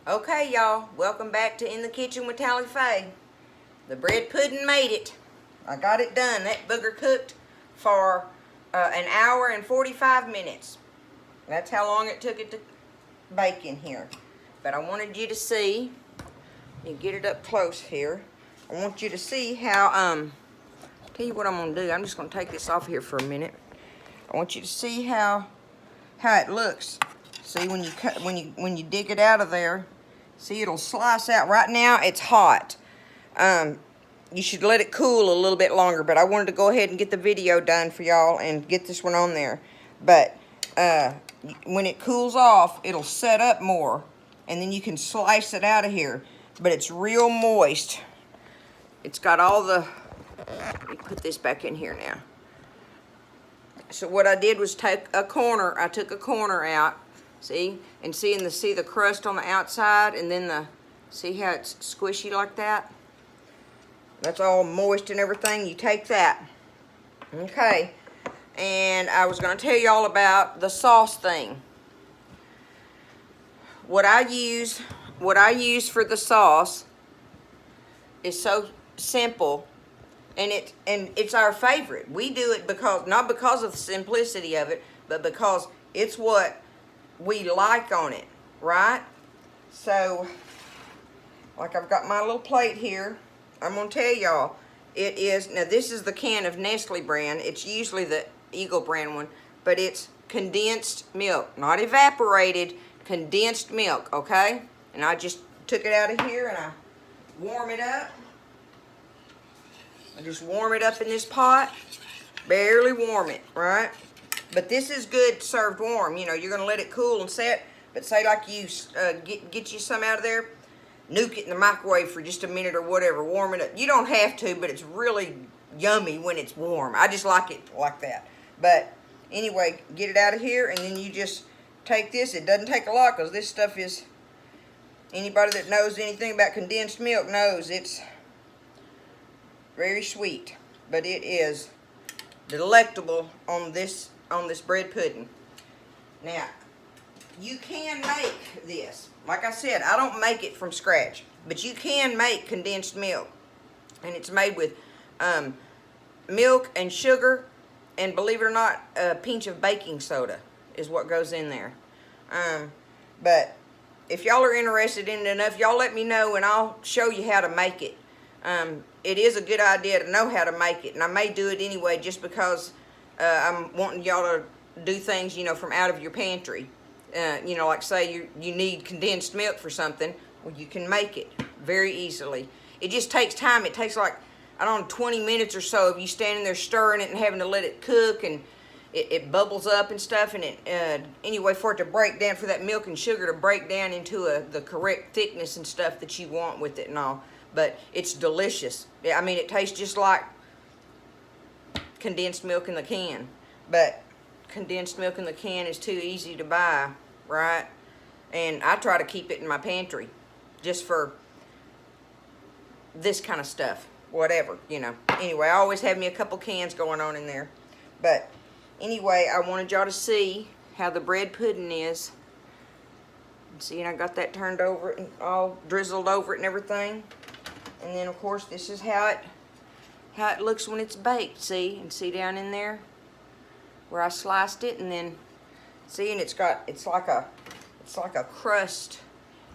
Okay, y'all, welcome back to In the Kitchen with Tally Faye. The bread pudding made it. I got it done. That booger cooked for an hour and 45 minutes. That's how long it took it to bake in here. But I wanted you to see, let me get it up close here. I want you to see how, tell you what I'm gonna do. I'm just gonna take this off here for a minute. I want you to see how it looks. See, when you dig it out of there, see, it'll slice out. Right now it's hot. You should let it cool a little bit longer, but I wanted to go ahead and get the video done for y'all and get this one on there. But when it cools off, it'll set up more, and then you can slice it out of here. But it's real moist. It's got all the, let me put this back in here now. So what I did was take a corner, I took a corner out, see, and see the crust on the outside, and then see how it's squishy like that? That's all moist and everything. You take that. Okay, and I was going to tell you all about the sauce thing. What I use for the sauce is so simple. And it's our favorite. We do it not because of the simplicity of it, but because it's what we like on it, right? So, like I've got my little plate here. I'm gonna tell y'all, it is, now this is the can of Nestle brand. It's usually the Eagle brand one, but it's condensed milk, not evaporated, condensed milk, okay? And I just took it out of here and I warm it up. I just warm it up in this pot, barely warm it, right? But this is good served warm. You know, you're gonna let it cool and set, but say like you get you some out of there, nuke it in the microwave for just a minute or whatever, warm it up. You don't have to, but it's really yummy when it's warm. I just like it like that. But anyway, get it out of here, and then you just take this. It doesn't take a lot because this stuff is, anybody that knows anything about condensed milk knows it's very sweet, but it is delectable on this bread pudding. Now, you can make this. Like I said, I don't make it from scratch, but you can make condensed milk, and it's made with milk and sugar, and believe it or not, a pinch of baking soda is what goes in there. But if y'all are interested in it enough, y'all let me know, and I'll show you how to make it. It is a good idea to know how to make it, and I may do it anyway just because I'm wanting y'all to do things, you know, from out of your pantry. You know, like say you need condensed milk for something, well, you can make it very easily. It just takes time. It takes like, I don't know, 20 minutes or so of you standing there stirring it and having to let it cook, and it bubbles up and stuff, and anyway, for it to break down, for that milk and sugar to break down into the correct thickness and stuff that you want with it and all. But it's delicious. I mean, it tastes just like condensed milk in the can. But condensed milk in the can is too easy to buy, right? And I try to keep it in my pantry just for this kind of stuff. Whatever, you know. Anyway, I always have me a couple cans going on in there. But anyway, I wanted y'all to see how the bread pudding is. See, and I got that turned over and all drizzled over it and everything. And then, of course, this is how it looks when it's baked. See, and see down in there where I sliced it, and then see, and it's like a crust.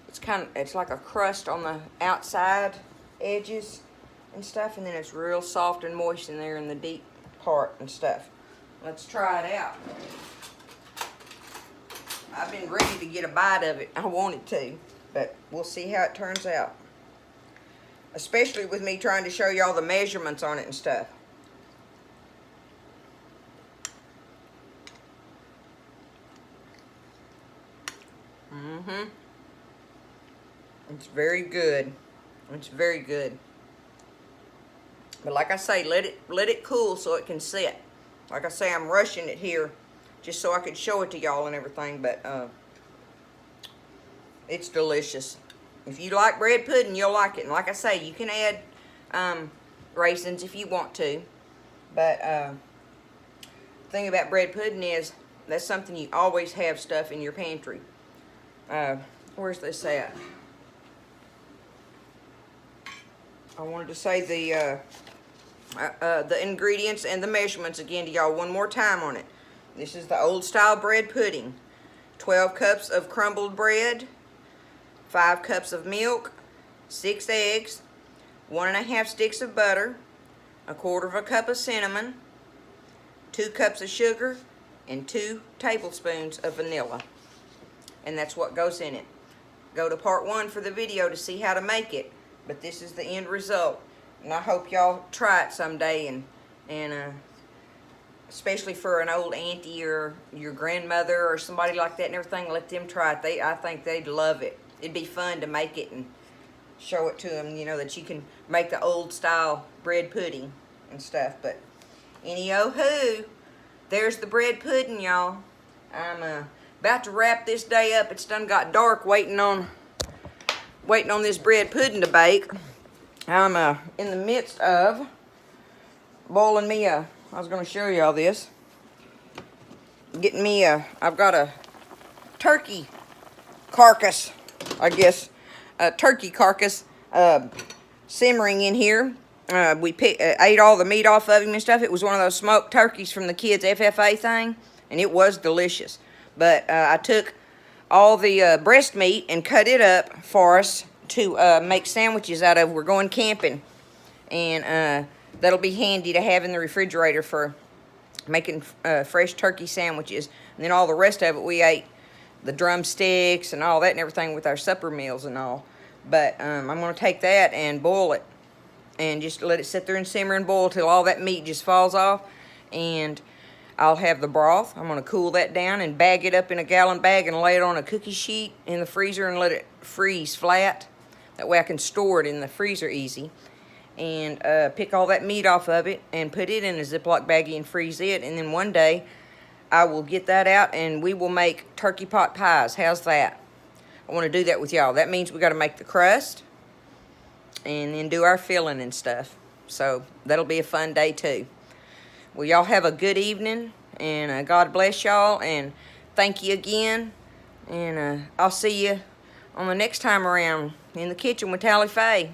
It's like a crust on the outside edges and stuff, and then it's real soft and moist in there in the deep part and stuff. Let's try it out. I've been ready to get a bite of it. I wanted to, but we'll see how it turns out. Especially with me trying to show y'all the measurements on it and stuff. It's very good. It's very good. But like I say, let it cool so it can set. Like I say, I'm rushing it here just so I could show it to y'all and everything, but it's delicious. If you like bread pudding, you'll like it. And like I say, you can add raisins if you want to. But the thing about bread pudding is that's something you always have stuff in your pantry. Where's this at? I wanted to say the ingredients and the measurements again to y'all one more time on it. This is the old style bread pudding. 12 cups of crumbled bread, 5 cups of milk, 6 eggs, 1½ sticks of butter, 1/4 cup of cinnamon, 2 cups of sugar, and 2 tablespoons of vanilla. And that's what goes in it. Go to part 1 for the video to see how to make it. But this is the end result. And I hope y'all try it someday, and especially for an old auntie or your grandmother or somebody like that and everything, let them try it. I think they'd love it. It'd be fun to make it and show it to them, you know, that you can make the old style bread pudding and stuff. But any-oh-hoo, there's the bread pudding, y'all. I'm about to wrap this day up. It's done got dark waiting on this bread pudding to bake. I'm in the midst of boiling me I was going to show y'all this. Getting me I've got a turkey carcass, I guess. A turkey carcass simmering in here. We ate all the meat off of him and stuff. It was one of those smoked turkeys from the kids' FFA thing, and it was delicious. But I took all the breast meat and cut it up for us to make sandwiches out of. We're going camping, and that'll be handy to have in the refrigerator for making fresh turkey sandwiches. And then all the rest of it, we ate the drumsticks and all that and everything with our supper meals and all. But I'm going to take that and boil it and just let it sit there and simmer and boil till all that meat just falls off. And I'll have the broth. I'm going to cool that down and bag it up in a gallon bag and lay it on a cookie sheet in the freezer and let it freeze flat. That way I can store it in the freezer easy. And pick all that meat off of it and put it in a Ziploc baggie and freeze it. And then one day I will get that out and we will make turkey pot pies. How's that? I want to do that with y'all. That means we got to make the crust and then do our filling and stuff. So that'll be a fun day too. Well, y'all have a good evening, and God bless y'all, and thank you again. And I'll see you on the next time around in the kitchen with Tally Faye.